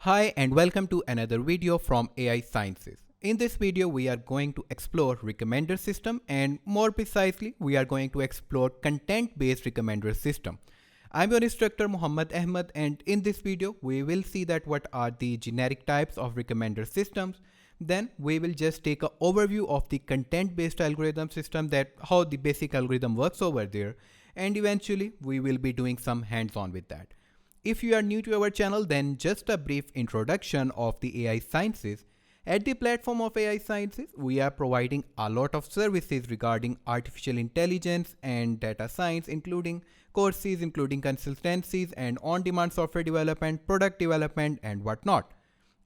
Hi and welcome to another video from AI Sciences. In this video, we are going to explore recommender system and more precisely, we are going to explore content-based recommender system. I'm your instructor Muhammad Ahmed and in this video, we will see that what are the generic types of recommender systems. Then we will just take an overview of the content-based algorithm system, that how the basic algorithm works over there, and eventually we will be doing some hands-on with that. If you are new to our channel, then just a brief introduction of the AI Sciences. At the platform of AI Sciences, we are providing a lot of services regarding artificial intelligence and data science, including courses, including consultancies and on-demand software development, product development and whatnot.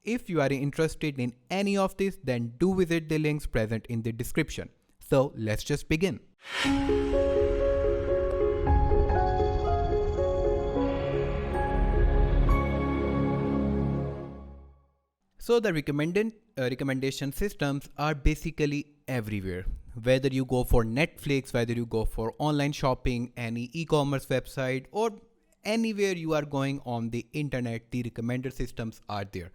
If you are interested in any of this, then do visit the links present in the description. So let's just begin. So the recommendation systems are basically everywhere. Whether you go for Netflix, whether you go for online shopping, any e-commerce website, or anywhere you are going on the internet, the recommender systems are there.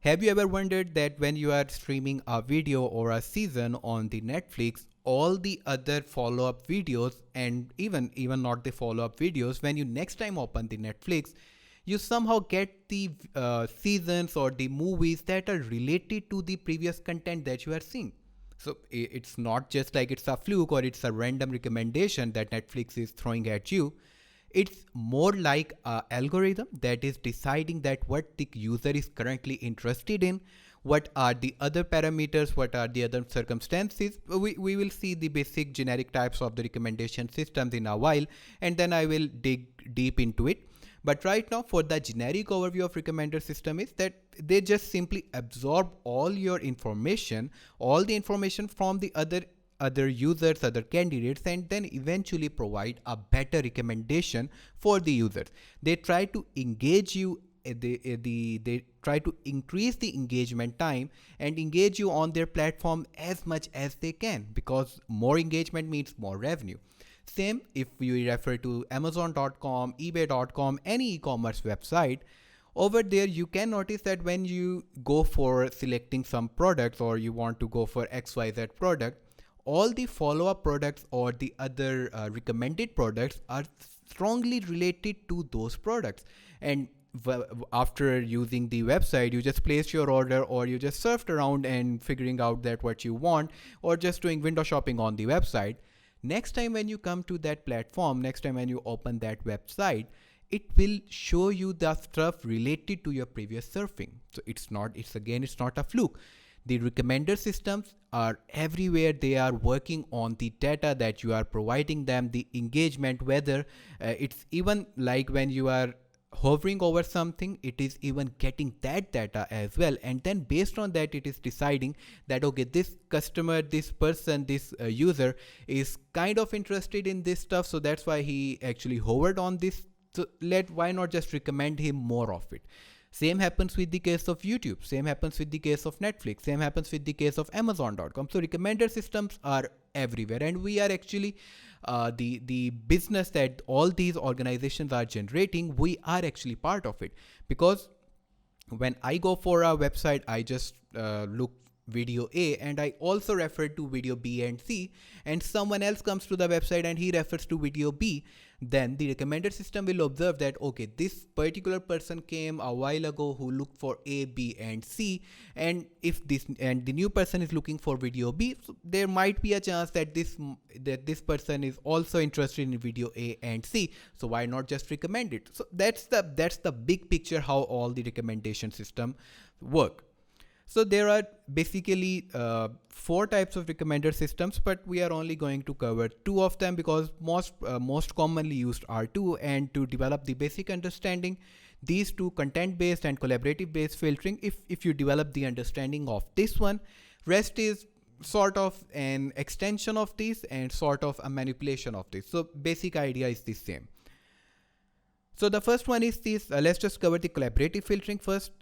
Have you ever wondered that when you are streaming a video or a season on the Netflix, all the other follow-up videos and even not the follow-up videos, when you next time open the Netflix, you somehow get the seasons or the movies that are related to the previous content that you are seeing. So it's not just like it's a fluke or it's a random recommendation that Netflix is throwing at you. It's more like an algorithm that is deciding that what the user is currently interested in, what are the other parameters, what are the other circumstances. We will see the basic generic types of the recommendation systems in a while, and then I will dig deep into it. But right now, for the generic overview of recommender system is that they just simply absorb all your information, all the information from the other users, other candidates, and then eventually provide a better recommendation for the users. They try to engage you. They try to increase the engagement time and engage you on their platform as much as they can, because more engagement means more revenue. Same if you refer to Amazon.com, eBay.com, any e-commerce website. Over there, you can notice that when you go for selecting some products or you want to go for XYZ product, all the follow-up products or the other recommended products are strongly related to those products. And after using the website, you just place your order or you just surfed around and figuring out that what you want, or just doing window shopping on the website. Next time when you come to that platform, next time when you open that website, it will show you the stuff related to your previous surfing. So it's not a fluke. The recommender systems are everywhere. They are working on the data that you are providing them, the engagement, whether it's even like when you are hovering over something, it is even getting that data as well, and then based on that it is deciding that okay, this customer, this person, this user is kind of interested in this stuff, so that's why he actually hovered on this. So why not just recommend him more of it. Same happens with the case of YouTube, same happens with the case of Netflix, same happens with the case of Amazon.com. So recommender systems are everywhere, and we are actually the business that all these organizations are generating, we are actually part of it. Because when I go for a website, I just look video A and I also refer to video B and C, and someone else comes to the website and he refers to video B, then the recommender system will observe that okay, this particular person came a while ago who looked for A, B and C, and if this and the new person is looking for video B, so there might be a chance that this person is also interested in video A and C, so why not just recommend it. So that's the big picture how all the recommendation system work. So there are basically 4 types of recommender systems, but we are only going to cover 2 of them because most commonly used are 2, and to develop the basic understanding, these 2, content based and collaborative based filtering, if you develop the understanding of this one, rest is sort of an extension of this and sort of a manipulation of this. So basic idea is the same. So the first one is this, let's just cover the collaborative filtering first.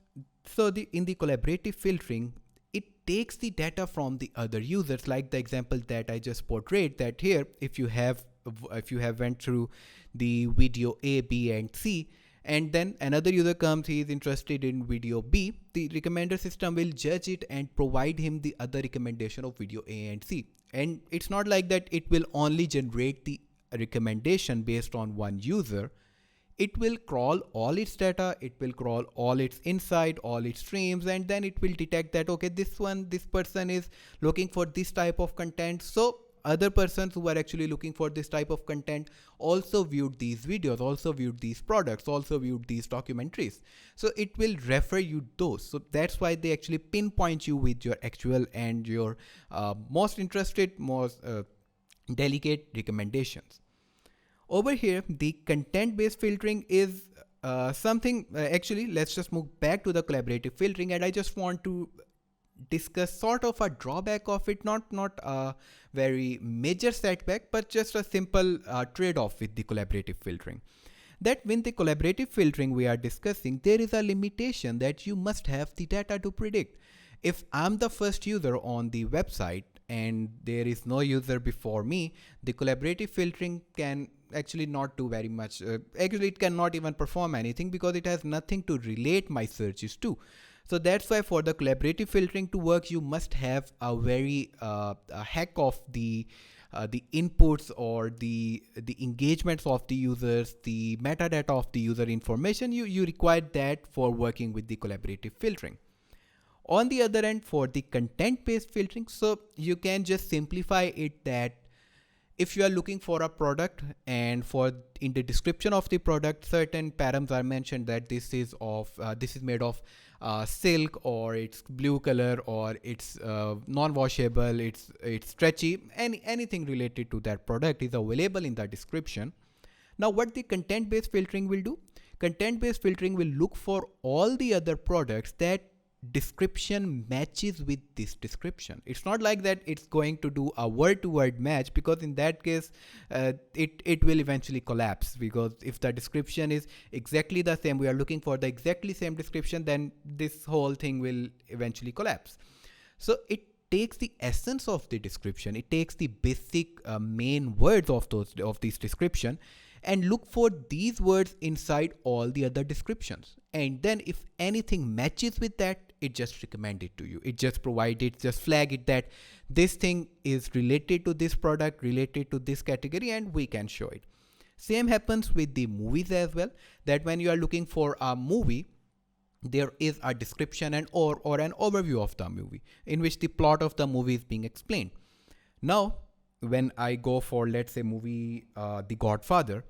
So in the collaborative filtering, it takes the data from the other users, like the example that I just portrayed, that here if you have went through the video A, B and C, and then another user comes, he is interested in video B, the recommender system will judge it and provide him the other recommendation of video A and C. And it's not like that it will only generate the recommendation based on one user. It will crawl all its data, it will crawl all its insight, all its streams, and then it will detect that, okay, this person is looking for this type of content. So other persons who are actually looking for this type of content also viewed these videos, also viewed these products, also viewed these documentaries. So it will refer you those. So that's why they actually pinpoint you with your actual and your most interested, most delicate recommendations. Over here, the content-based filtering is something, actually, let's just move back to the collaborative filtering, and I just want to discuss sort of a drawback of it, not a very major setback, but just a simple trade-off with the collaborative filtering. That when the collaborative filtering we are discussing, there is a limitation that you must have the data to predict. If I'm the first user on the website and there is no user before me, the collaborative filtering can actually not do very much. Actually, it cannot even perform anything because it has nothing to relate my searches to. So that's why for the collaborative filtering to work, you must have a very a heck of the inputs or the engagements of the users, the metadata of the user information. You require that for working with the collaborative filtering. On the other end, for the content-based filtering, so you can just simplify it that if you are looking for a product and for in the description of the product certain params are mentioned that this is made of silk, or it's blue color, or it's non-washable, it's stretchy, anything related to that product is available in the description. Now what the content-based filtering will do, content-based filtering will look for all the other products that description matches with this description. It's not like that it's going to do a word-to-word match, because in that case it will eventually collapse, because if the description is exactly the same, we are looking for the exactly same description, then this whole thing will eventually collapse. So it takes the essence of the description, it takes the basic main words of this description and look for these words inside all the other descriptions, and then if anything matches with that, it just recommend it to you. It just provide it, just flag it that this thing is related to this product, related to this category, and we can show it. Same happens with the movies as well, that when you are looking for a movie, there is a description and or an overview of the movie in which the plot of the movie is being explained. Now when I go for, let's say, movie The Godfather,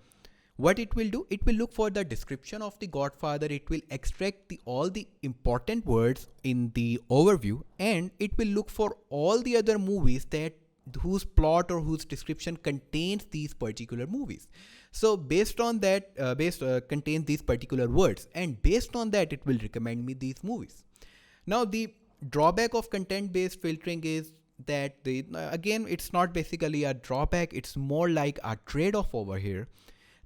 what it will do, it will look for the description of The Godfather, it will extract all the important words in the overview, and it will look for all the other movies that whose plot or whose description contains these particular movies. So based on that, contains these particular words, and based on that it will recommend me these movies. Now the drawback of content based filtering is that again, it's not basically a drawback, it's more like a trade-off over here,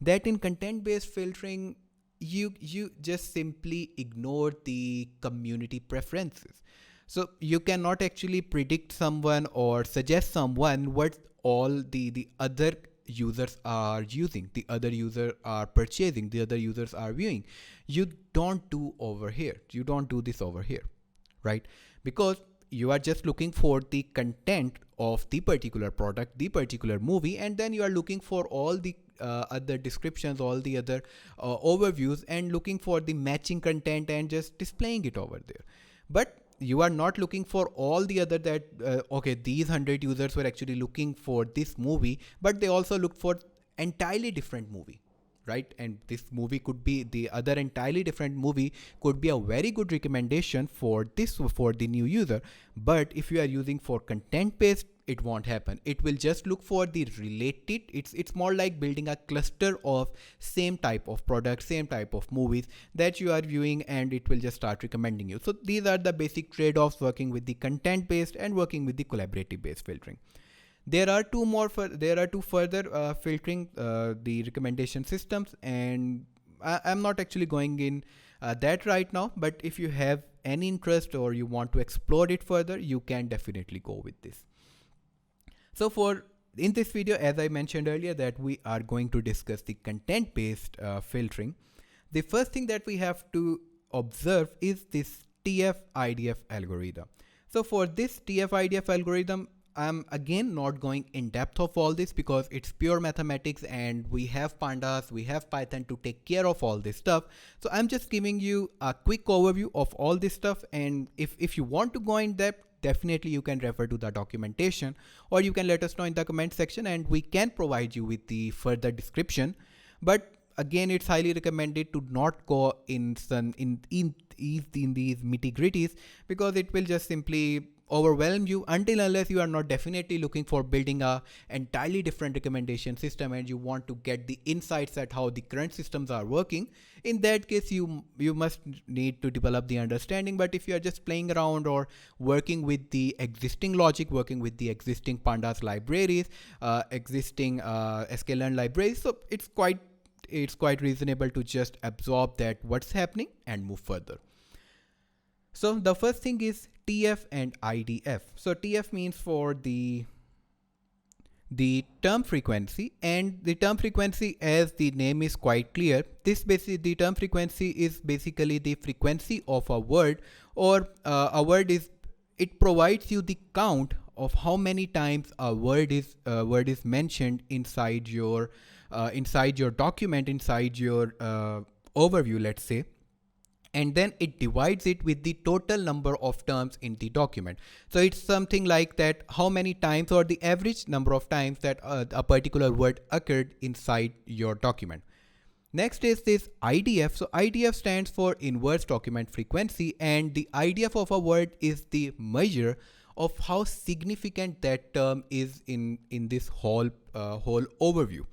that in content based filtering you just simply ignore the community preferences. So you cannot actually predict someone or suggest someone what all the other users are using, the other user are purchasing, the other users are viewing. You don't do over here, you don't do this over here, right? Because you are just looking for the content of the particular product, the particular movie, and then you are looking for all the other descriptions, all the other overviews, and looking for the matching content and just displaying it over there. But you are not looking for all the other that okay, these 100 users were actually looking for this movie, but they also looked for entirely different movie, right? And this movie could be, the other entirely different movie could be a very good recommendation for the new user. But if you are using for content based, it won't happen. It will just look for the related, it's more like building a cluster of same type of products, same type of movies that you are viewing, and it will just start recommending you. So these are the basic trade-offs working with the content based and working with the collaborative based filtering. There are two further filtering the recommendation systems, and I'm not actually going in that right now, but if you have any interest or you want to explore it further, you can definitely go with this. So in this video, as I mentioned earlier, that we are going to discuss the content based filtering. The first thing that we have to observe is this TF-IDF algorithm. So for this TF-IDF algorithm, I'm again not going in depth of all this because it's pure mathematics and we have pandas, we have Python to take care of all this stuff. So I'm just giving you a quick overview of all this stuff, and if you want to go in depth, definitely you can refer to the documentation, or you can let us know in the comment section and we can provide you with the further description. But again, it's highly recommended to not go in these nitty gritties because it will just simply overwhelm you until unless you are not definitely looking for building a entirely different recommendation system and you want to get the insights at how the current systems are working. In that case, you must need to develop the understanding. But if you are just playing around or working with the existing logic, working with the existing pandas libraries, existing sklearn libraries, so it's quite reasonable to just absorb that what's happening and move further. So the first thing is TF and IDF. So TF means for the term frequency, and the term frequency, as the name is quite clear, the term frequency is basically the frequency of a word, or it provides you the count of how many times a word is mentioned inside your document, inside your overview, let's say. And then it divides it with the total number of terms in the document. So it's something like that, how many times, or the average number of times that a particular word occurred inside your document. Next is this IDF. So IDF stands for inverse document frequency, and the IDF of a word is the measure of how significant that term is in this whole overview.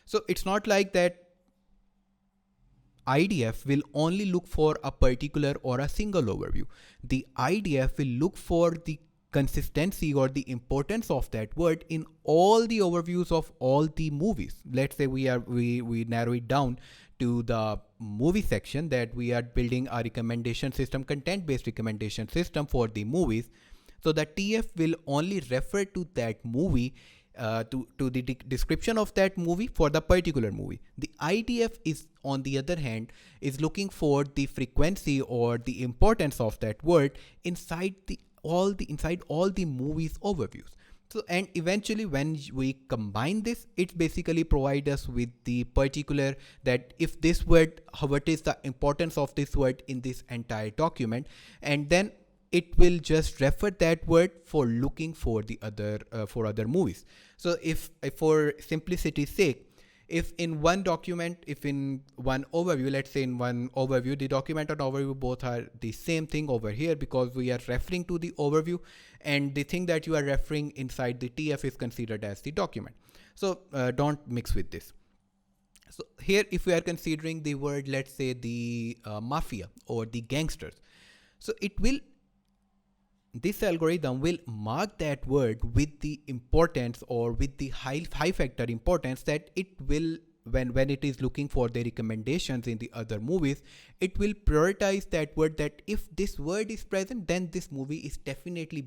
So it's not like that IDF will only look for a particular or a single overview. The IDF will look for the consistency or the importance of that word in all the overviews of all the movies. Let's say we narrow it down to the movie section, that we are building a recommendation system, content-based recommendation system for the movies. So the TF will only refer to that movie, to the description of that movie for the particular movie. The IDF is, on the other hand, is looking for the frequency or the importance of that word inside all the movies overviews. So, and eventually when we combine this, it basically provides us with the particular, that if this word, what is the importance of this word in this entire document, and then it will just refer that word for looking for the other movies. So if for simplicity's sake, if in one document, if in one overview, let's say in one overview, the document and overview both are the same thing over here, because we are referring to the overview, and the thing that you are referring inside the TF is considered as the document. So don't mix with this. So here, if we are considering the word, let's say the mafia or the gangsters, so this algorithm will mark that word with the importance, or with the high factor importance, that it will, when it is looking for the recommendations in the other movies, it will prioritize that word, that if this word is present, then this movie is definitely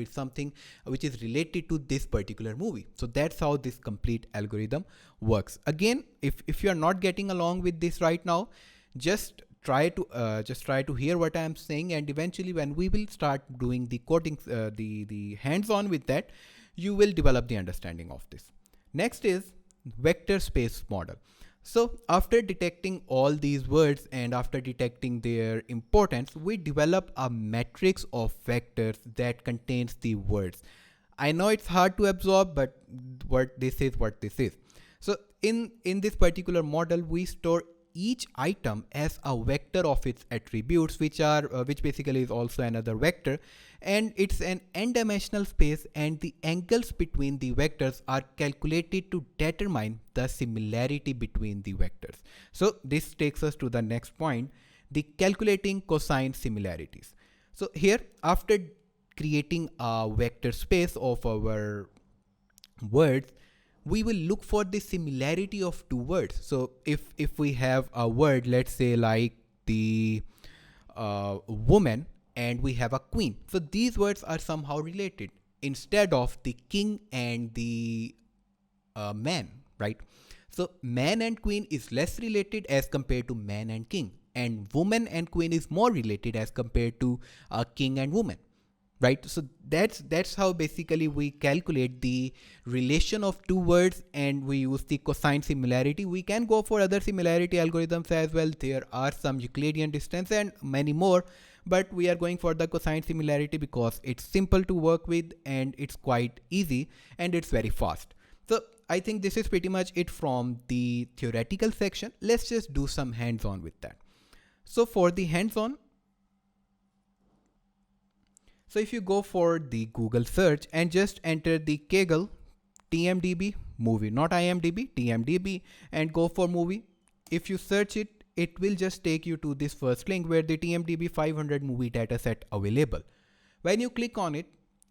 something which is related to this particular movie. So that's how this complete algorithm works. Again, if you are not getting along with this right now, just try to hear what I am saying, and eventually when we will start doing the coding, the hands-on with that, you will develop the understanding of this. Next is vector space model. So after detecting all these words and after detecting their importance, we develop a matrix of vectors that contains the words. I know it's hard to absorb, but what this is. So in this particular model, we store each item as a vector of its attributes, which basically is also another vector, and it's an n-dimensional space, and the angles between the vectors are calculated to determine the similarity between the vectors. So this takes us to the next point, the calculating cosine similarities. So here, after creating a vector space of our words, we will look for the similarity of two words. So if we have a word, let's say like the woman, and we have a queen, so these words are somehow related, instead of the king and the man, right? So man and queen is less related as compared to man and king, and woman and queen is more related as compared to king and woman, right? So that's how basically we calculate the relation of two words, and we use the cosine similarity. We can go for other similarity algorithms as well. There are some Euclidean distance and many more, but we are going for the cosine similarity because it's simple to work with and it's quite easy and it's very fast. So I think this is pretty much it from the theoretical section. Let's just do some hands-on with that. So for the hands-on, so if you go for the Google search and just enter the Kaggle TMDB movie, not IMDb, TMDB, and go for movie. If you search it, it will just take you to this first link where the TMDB 500 movie dataset available. When you click on it,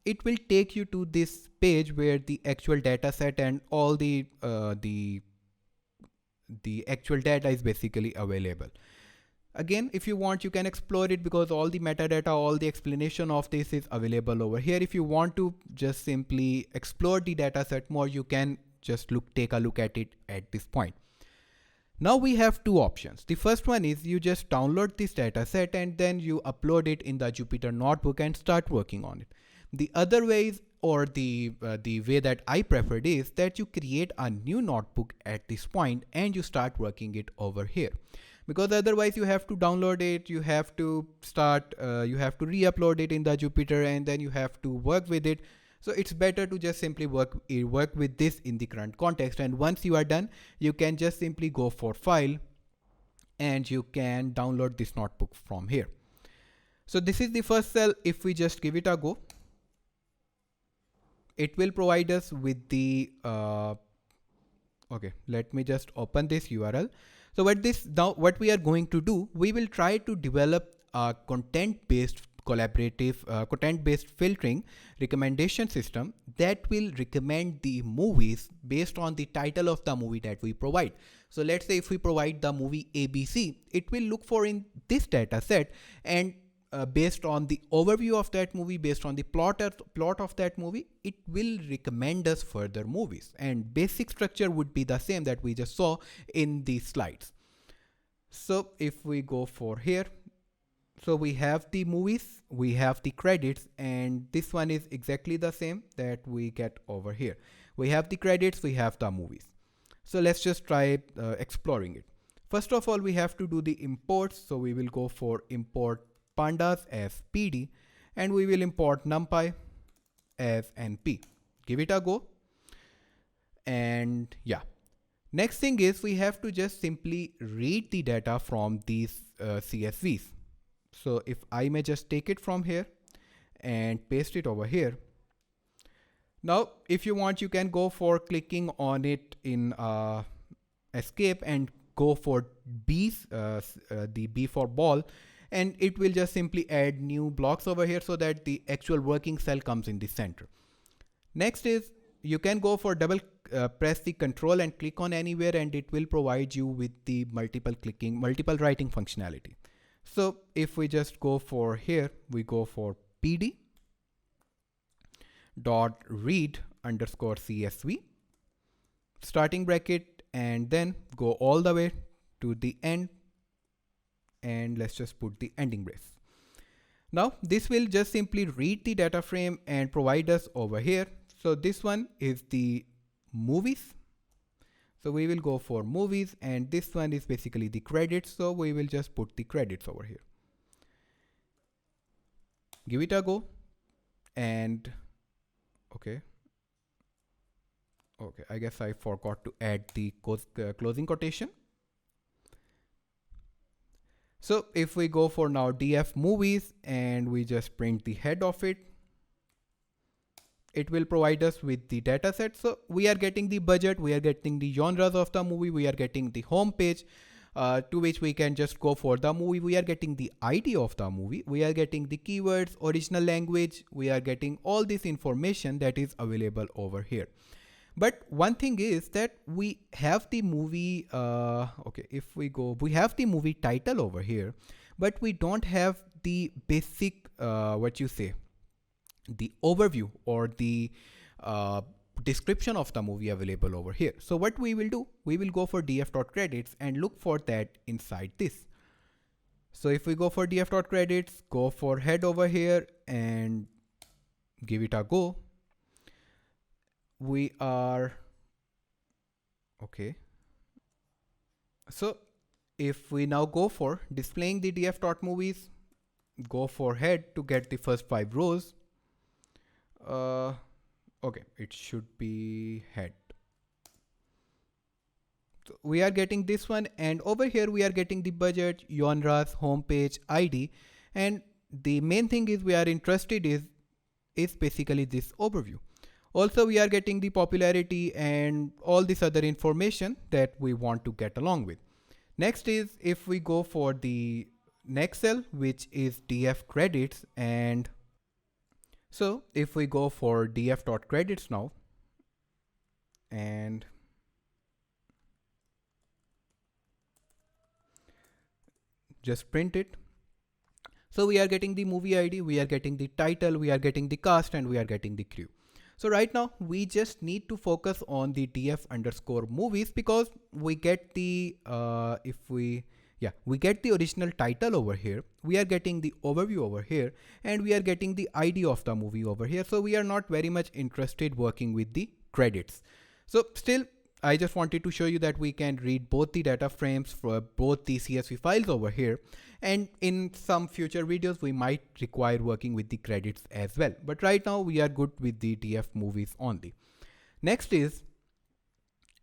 it will take you to this page where the actual dataset and all the actual data is basically available. Again, if you want, you can explore it because all the metadata, all the explanation of this is available over here. If you want to just simply explore the dataset more, you can just take a look at it at this point. Now we have two options. The first one is you just download this dataset and then you upload it in the Jupyter notebook and start working on it. The other ways, or the way that I preferred, is that you create a new notebook at this point and you start working it over here. Because otherwise you have to download it, you have to start, you have to re-upload it in the Jupyter, and then you have to work with it. So it's better to just simply work with this in the current context. And once you are done, you can just simply go for file and you can download this notebook from here. So this is the first cell. If we just give it a go, it will provide us with the, okay, let me just open this URL. So what we are going to do, we will try to develop a content-based content-based filtering recommendation system that will recommend the movies based on the title of the movie that we provide. So let's say if we provide the movie ABC, it will look for in this data set, and based on the overview of that movie, based on the plot of that movie, it will recommend us further movies. And basic structure would be the same that we just saw in these slides. So if we go for here, so we have the movies, we have the credits, and this one is exactly the same that we get over here. We have the credits, we have the movies. So let's just try exploring it. First of all, we have to do the imports. So we will go for import pandas as PD, and we will import numpy as np. Give it a go. And yeah, next thing is we have to just simply read the data from these CSVs. So if I may just take it from here and paste it over here. Now, if you want, you can go for clicking on it in escape and go for B's, the B for ball, and it will just simply add new blocks over here so that the actual working cell comes in the center. Next is you can go for double press the control and click on anywhere, and it will provide you with the multiple writing functionality. So if we just go for here, we go for PD dot read underscore CSV starting bracket, and then go all the way to the end, and let's just put the ending brace. Now this will just simply read the data frame and provide us over here. So this one is the movies. So we will go for movies, and this one is basically the credits. So we will just put the credits over here. Give it a go. And okay, I guess I forgot to add the closing quotation. So if we go for now df movies and we just print the head of it, it will provide us with the data set. So we are getting the budget, we are getting the genres of the movie, we are getting the home page to which we can just go for the movie, we are getting the ID of the movie, we are getting the keywords, original language, we are getting all this information that is available over here. But one thing is that we have the movie, if we go, we have the movie title over here, but we don't have the basic, the overview or the description of the movie available over here. So what we will do, we will go for df.credits and look for that inside this. So if we go for df.credits, go for head over here and give it a go. We are okay. So if we now go for displaying the df.movies, go for head to get the first 5 rows. Okay, it should be head. So we are getting this one, and over here we are getting the budget, genres, homepage, ID, and the main thing is we are interested is basically this overview. Also, we are getting the popularity and all this other information that we want to get along with. Next is if we go for the next cell, which is df credits, and so if we go for df.credits now and just print it. So we are getting the movie ID, we are getting the title, we are getting the cast, and we are getting the crew. So right now we just need to focus on the df_movies because we get the we get the original title over here, we are getting the overview over here, and we are getting the ID of the movie over here. So we are not very much interested working with the credits. So still, I just wanted to show you that we can read both the data frames for both the CSV files over here, and in some future videos we might require working with the credits as well, but right now we are good with the df movies only. Next is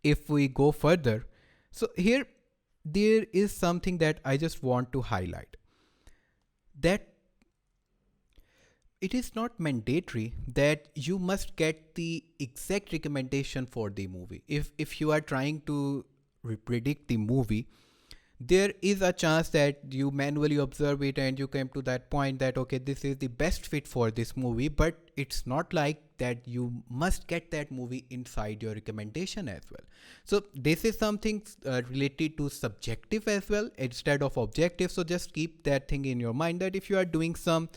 if we go further, so here there is something that I just want to highlight, that it is not mandatory that you must get the exact recommendation for the movie. If you are trying to predict the movie, there is a chance that you manually observe it and you came to that point that okay, this is the best fit for this movie, but it's not like that you must get that movie inside your recommendation as well. So this is something related to subjective as well instead of objective. So just keep that thing in your mind, that if you are doing some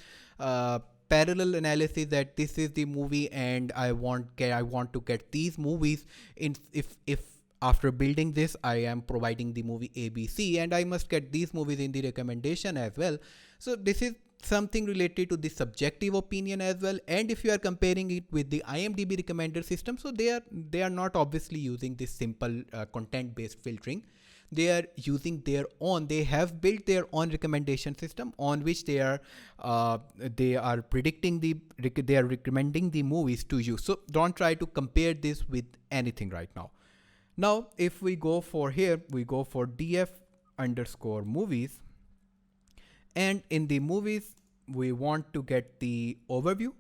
parallel analysis that this is the movie and I want to get these movies in, if after building this I am providing the movie ABC and I must get these movies in the recommendation as well. So this is something related to the subjective opinion as well. And if you are comparing it with the IMDb recommender system, so they are not obviously using this simple content based filtering. They are using their own, they have built their own recommendation system on which they are predicting they are recommending the movies to you. So don't try to compare this with anything right now. Now, if we go for here, we go for df_movies, and in the movies, we want to get the overview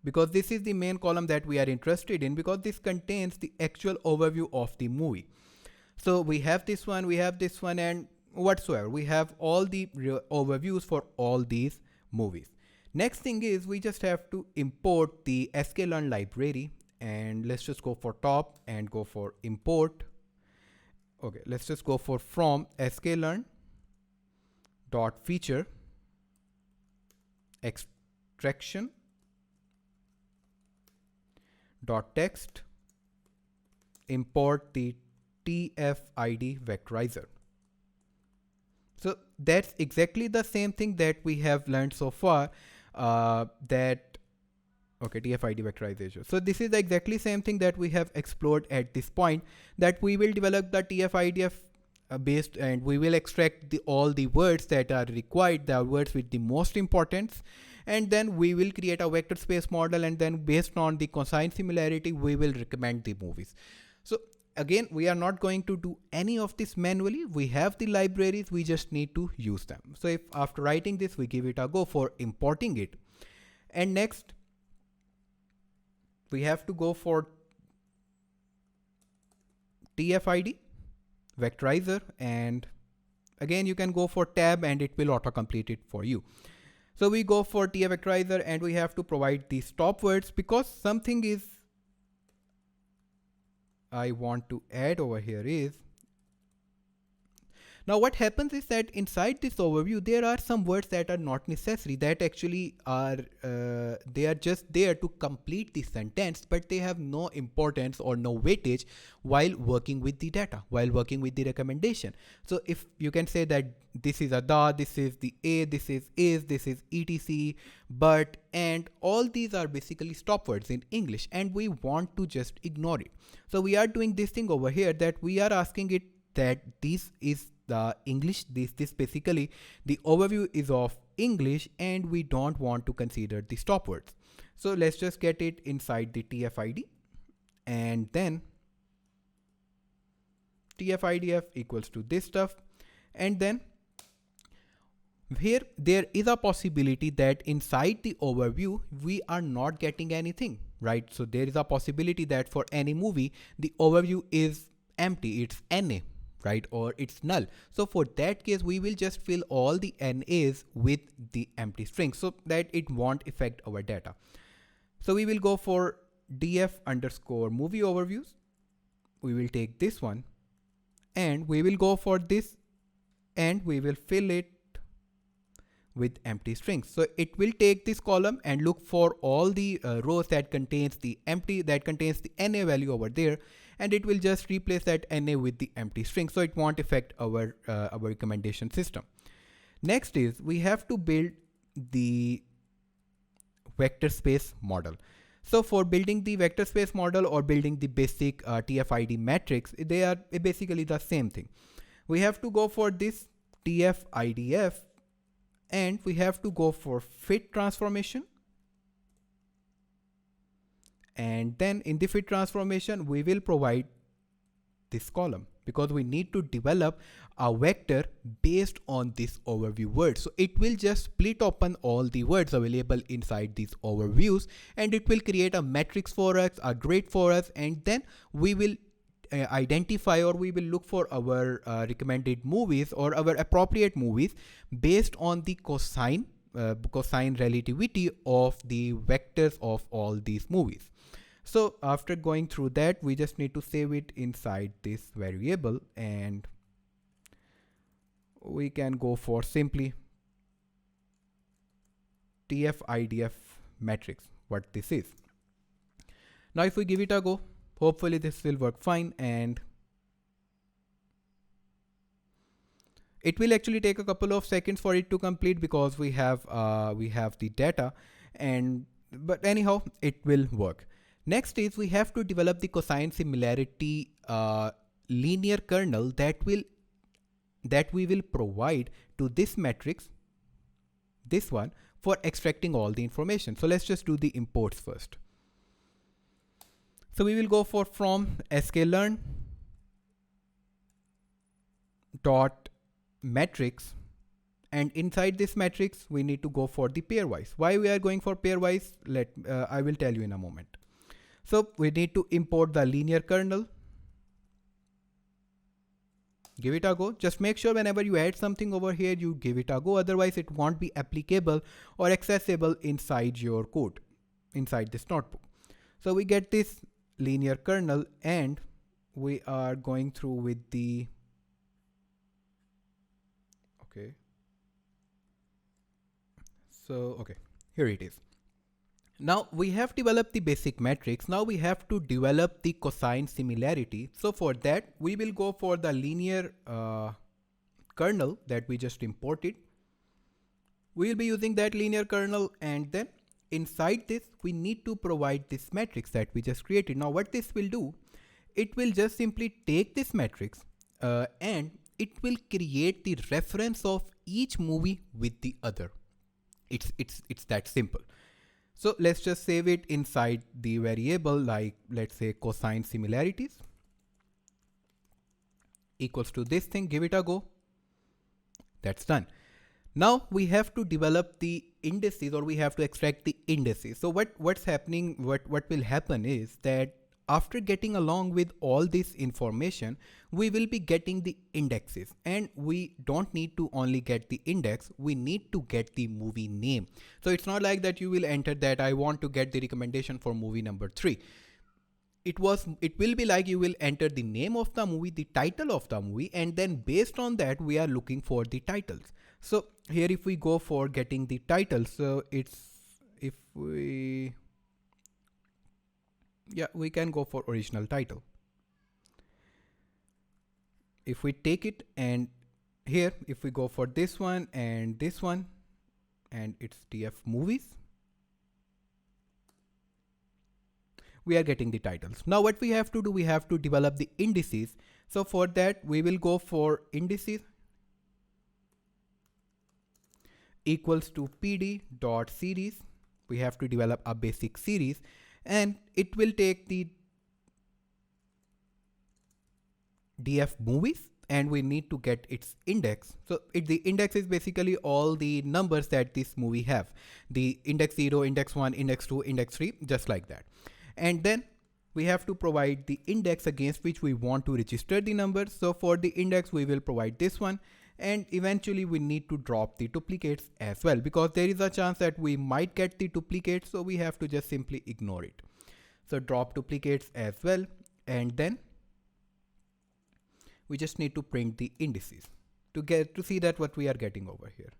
because this is the main column that we are interested in because this contains the actual overview of the movie. So we have this one, and whatsoever. We have all the overviews for all these movies. Next thing is we just have to import the sklearn library. And let's just go for top and go for import. Okay, let's just go for from sklearn dot feature extraction dot text import the TF-ID vectorizer. So that's exactly the same thing that we have learned so far. TF-ID vectorization. So this is the exactly same thing that we have explored at this point, that we will develop the TF-IDF based, and we will extract all the words that are required, the words with the most importance, and then we will create a vector space model, and then based on the cosine similarity we will recommend the movies. So again, we are not going to do any of this manually. We have the libraries, we just need to use them. So if after writing this we give it a go for importing it, and next we have to go for TF-ID vectorizer, and again you can go for tab and it will auto complete it for you. So we go for TF vectorizer and we have to provide the stop words because something is I want to add over here is, Now what happens is that inside this overview there are some words that are not necessary, that actually are they are just there to complete the sentence, but they have no importance or no weightage while working with the data, while working with the recommendation. So if you can say that this is a da, this is the a, this is, this is etc, but, and, all these are basically stop words in English and we want to just ignore it. So we are doing this thing over here, that we are asking it that this is the English, this basically the overview is of English and we don't want to consider the stop words. So let's just get it inside the TF-IDF, and then TF-IDF equals to this stuff, and then here there is a possibility that inside the overview we are not getting anything, right? So there is a possibility that for any movie the overview is empty, it's NA, right, or it's null. So for that case we will just fill all the NAs with the empty string so that it won't affect our data. So we will go for df underscore movie overviews. We will take this one and we will go for this and we will fill it with empty strings. So it will take this column and look for all the rows that contains the NA value over there, and it will just replace that NA with the empty string, so it won't affect our recommendation system. Next is we have to build the vector space model. So for building the vector space model or building the basic TF-ID matrix, they are basically the same thing. We have to go for this TF-IDF and we have to go for fit transformation, and then in the fit transformation we will provide this column because we need to develop a vector based on this overview word. So it will just split open all the words available inside these overviews and it will create a matrix for us, a grid for us, and then we will identify, or we will look for our recommended movies or our appropriate movies based on the cosine relativity of the vectors of all these movies. So after going through that, we just need to save it inside this variable and we can go for simply TF-IDF matrix, what this is. Now if we give it a go, hopefully this will work fine, and it will actually take a couple of seconds for it to complete because we have the data, but anyhow it will work. Next is we have to develop the cosine similarity linear kernel that we will provide to this matrix, this one, for extracting all the information. So let's just do the imports first. So we will go for from sklearn dot matrix, and inside this matrix we need to go for the pairwise. Why we are going for pairwise, I will tell you in a moment. So we need to import the linear kernel. Give it a go. Just make sure whenever you add something over here, you give it a go. Otherwise it won't be applicable or accessible inside your code, inside this notebook. So we get this linear kernel and we are going through with the, okay. So, okay, here it is. Now we have developed the basic matrix. Now we have to develop the cosine similarity. So for that, we will go for the linear kernel that we just imported. We will be using that linear kernel, and then inside this, we need to provide this matrix that we just created. Now what this will do, it will just simply take this matrix and it will create the reference of each movie with the other. It's that simple. So let's just save it inside the variable, like let's say cosine similarities equals to this thing. Give it a go. That's done. Now we have to develop the indices, or we have to extract the indices. So what's happening, what will happen is that after getting along with all this information, we will be getting the indexes, and we don't need to only get the index, we need to get the movie name. So it's not like that you will enter that I want to get the recommendation for movie number 3. it will be like you will enter the name of the movie, the title of the movie, and then based on that we are looking for the titles. So here if we go for getting the title, so it's, if we, yeah, we can go for original title. If we take it, and here if we go for this one and this one, and it's TF movies, we are getting the titles. Now what we have to do, we have to develop the indices. So for that we will go for indices equals to pd dot series. We have to develop a basic series, and it will take the DF movies, and we need to get its index. So the index is basically all the numbers that this movie have, the index 0, index 1, index 2, index 3, just like that. And then we have to provide the index against which we want to register the numbers. So for the index we will provide this one, and eventually we need to drop the duplicates as well, because there is a chance that we might get the duplicates, so we have to just simply ignore it. So drop duplicates as well, and then we just need to print the indices to see that what we are getting over here.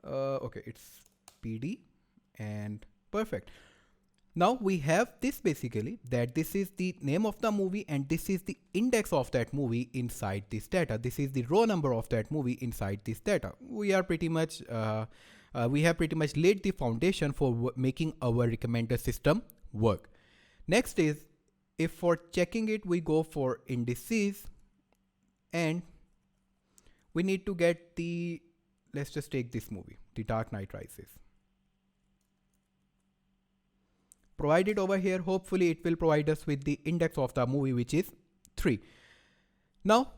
Okay, it's PD, and perfect. Now we have this basically, that this is the name of the movie and this is the index of that movie inside this data. This is the row number of that movie inside this data. We are pretty much we have pretty much laid the foundation for making our recommender system work. Next is, if for checking it we go for indices, and we need to get the, let's just take this movie, The Dark Knight Rises. Provide it over here. Hopefully it will provide us with the index of the movie, which is 3. Now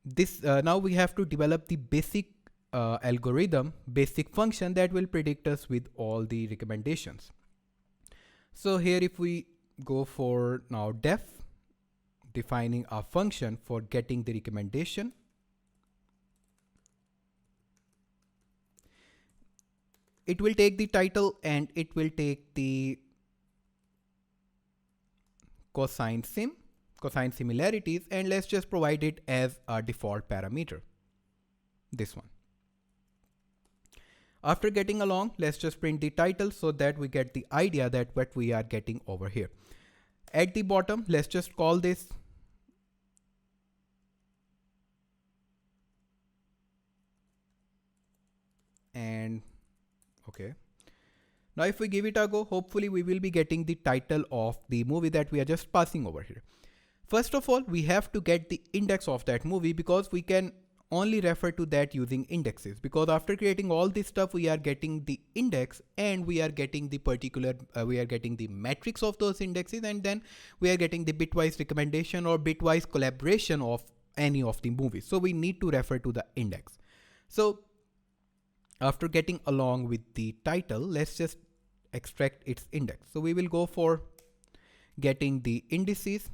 this now we have to develop the basic algorithm, basic function that will predict us with all the recommendations. So here if we go for now def, defining a function for getting the recommendation, it will take the title and it will take the cosine similarities, and let's just provide it as a default parameter, this one. After getting along, let's just print the title so that we get the idea that what we are getting over here. At the bottom, let's just call this and okay. Now if we give it a go, hopefully we will be getting the title of the movie that we are just passing over here. First of all, we have to get the index of that movie, because we can only refer to that using indexes, because after creating all this stuff we are getting the index and we are getting the particular we are getting the matrix of those indexes, and then we are getting the bitwise recommendation or bitwise collaboration of any of the movies. So we need to refer to the index. So after getting along with the title, let's just extract its index. So we will go for getting the indices,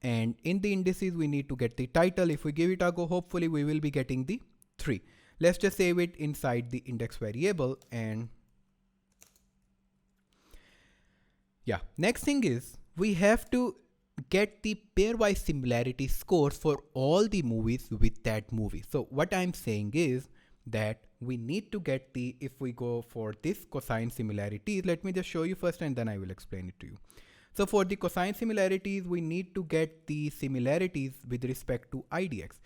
and in the indices we need to get the title. If we give it a go, hopefully we will be getting the 3. Let's just save it inside the index variable, and yeah, next thing is we have to get the pairwise similarity scores for all the movies with that movie. So what I'm saying is that we need to get the, if we go for this cosine similarities, let me just show you first and then I will explain it to you. So for the cosine similarities, we need to get the similarities with respect to IDX.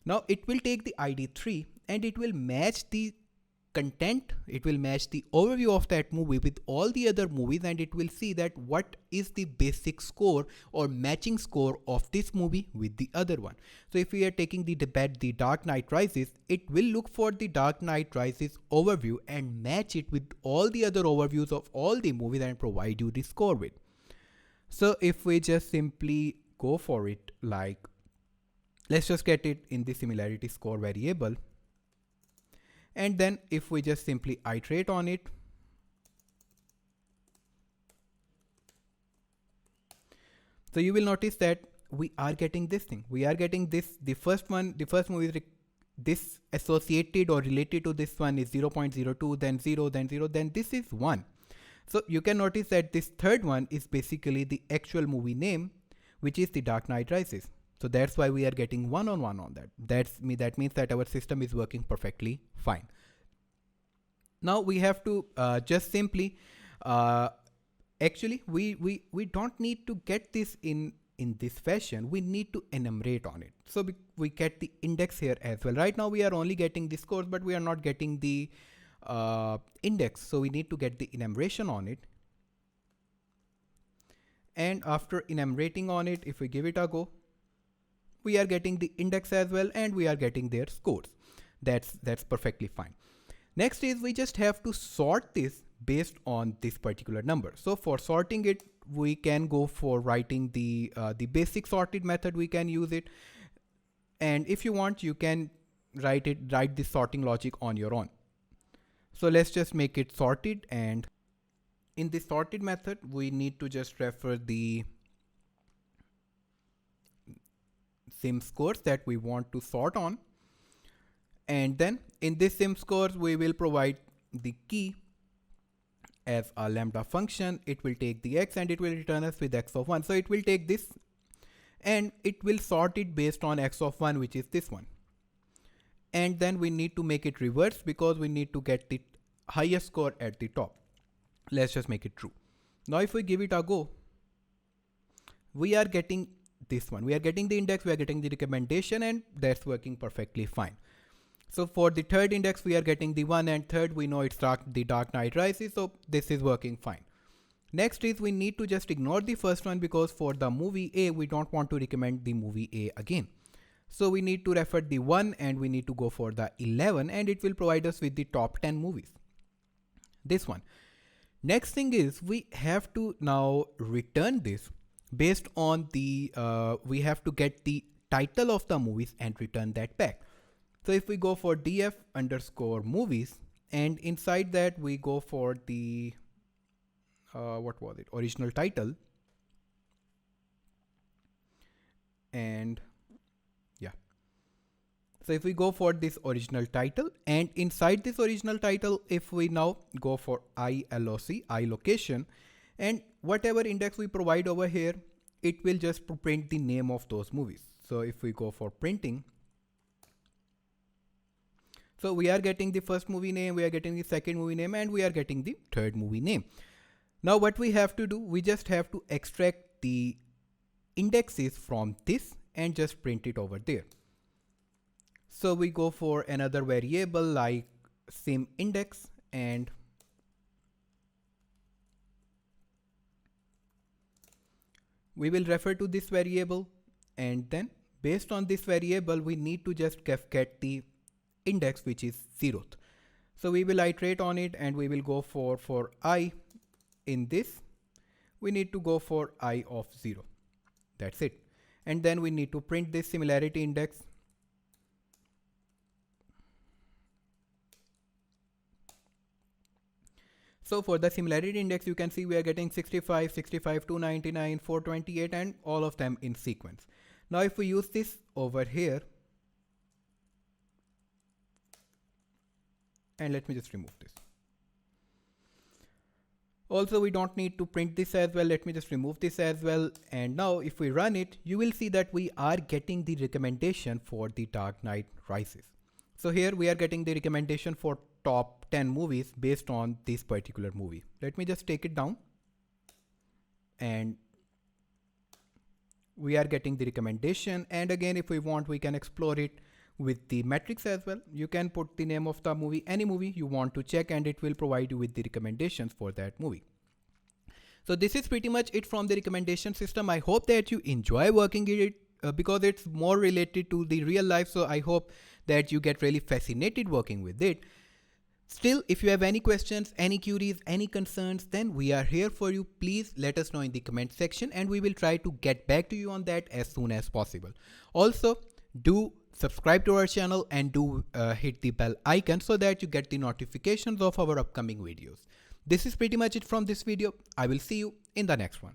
Now it will take the ID3 and it will match the content, it will match the overview of that movie with all the other movies, and it will see that what is the basic score or matching score of this movie with the other one. So if we are taking the Dark Knight Rises, it will look for the Dark Knight Rises overview and match it with all the other overviews of all the movies and provide you the score with. So if we just simply go for it, like let's just get it in the similarity score variable, and then if we just simply iterate on it, so you will notice that we are getting this thing. We are getting this, the first movie is this associated or related to this one is 0.02, then 0, then 0, then this is 1. So you can notice that this third one is basically the actual movie name, which is The Dark Knight Rises. So that's why we are getting 1 on 1 on that. That means that our system is working perfectly fine. Now we have to just simply, actually we don't need to get this in this fashion. We need to enumerate on it. So we get the index here as well. Right now we are only getting the scores, but we are not getting the index. So we need to get the enumeration on it. And after enumerating on it, if we give it a go, we are getting the index as well, and we are getting their scores. That's perfectly fine. Next is we just have to sort this based on this particular number. So for sorting it, we can go for writing the basic sorted method. We can use it, and if you want, you can write the sorting logic on your own. So let's just make it sorted, and in the sorted method, we need to just refer the sim scores that we want to sort on. And then in this sim scores, we will provide the key as a lambda function. It will take the x and it will return us with x of 1. So it will take this and it will sort it based on x of 1, which is this one. And then we need to make it reverse because we need to get the highest score at the top. Let's just make it true. Now if we give it a go, we are getting this one. We are getting the index, we are getting the recommendation, and that's working perfectly fine. So for the third index, we are getting the 1, and third, we know it's The Dark Knight Rises, so this is working fine. Next is we need to just ignore the first one because for the movie A, we don't want to recommend the movie A again. So we need to refer the 1 and we need to go for the 11, and it will provide us with the top 10 movies. This one. Next thing is we have to now return this based on the, we have to get the title of the movies and return that back. So if we go for df underscore movies, and inside that we go for the, what was it? Original title. And yeah. So if we go for this original title, and inside this original title, if we now go for ILOC, iLocation, and whatever index we provide over here, it will just print the name of those movies. So if we go for printing, so we are getting the first movie name, we are getting the second movie name, and we are getting the third movie name. Now what we have to do, we just have to extract the indexes from this and just print it over there. So we go for another variable like sim index, and we will refer to this variable, and then based on this variable, we need to just get the index which is 0th. So we will iterate on it, and we will go for I in this, we need to go for I of 0. That's it. And then we need to print this similarity index. So for the similarity index, you can see we are getting 65, 65, 299, 428, and all of them in sequence. Now if we use this over here, and let me just remove this. Also, we don't need to print this as well. Let me just remove this as well. And now if we run it, you will see that we are getting the recommendation for The Dark Knight Rises. So here we are getting the recommendation for top 10 movies based on this particular movie. Let me just take it down. And we are getting the recommendation. And again, if we want, we can explore it with the metrics as well. You can put the name of the movie, any movie you want to check, and it will provide you with the recommendations for that movie. So this is pretty much it from the recommendation system. I hope that you enjoy working it because it's more related to the real life. So I hope that you get really fascinated working with it. Still, if you have any questions, any queries, any concerns, then we are here for you. Please let us know in the comment section, and we will try to get back to you on that as soon as possible. Also, do subscribe to our channel and do hit the bell icon so that you get the notifications of our upcoming videos. This is pretty much it from this video. I will see you in the next one.